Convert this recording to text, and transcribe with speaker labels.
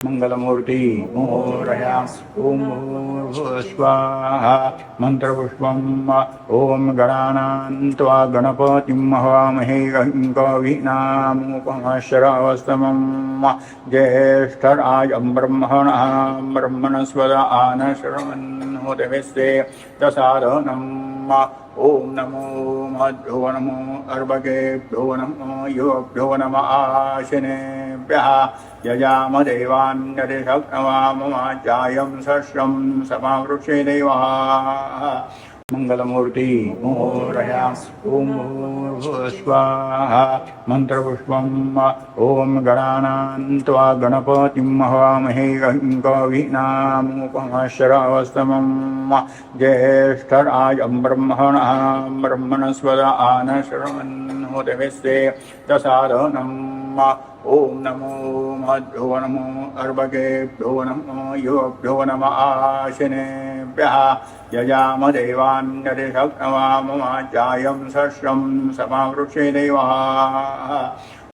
Speaker 1: मंगलमूर्ति मोरया ओम स्वाहा मंत्रपुष्पम ओम गणानान्त्वा गणपतिं हवामहे कविनामुपमश्रवस्तमं ज्येष्ठराजं ब्रह्मणः ब्रह्मणस्पद आनश्रवन्नोतिभिस्ते दसादनम् ओम नमो मध्यो नमो अर्भकेभ्यो नमो युवभ्यो नमः आशिनेभ्यः यजाम देवान्यतिशक्नवाममाचायं सश्रं समावृक्षे देवाः मंगलमूर्ति मोरया ओम स्वाहा मंत्रपुष्पम ओम गणानान्त्वा गणपतिं हवामहे कविनामुपमश्रवस्तमं ज्येष्ठराजं ब्रह्मणः ब्रह्मणस्पद आनश्रवन्नोतिभिस्ते दसादनम् ओम नमो मध्यो नमो अर्भकेभ्यो नमो युवभ्यो नमः आशिनेभ्यः यजाम देवान्यतिशक्नवाममाचायं सश्रं समावृक्षे देवाः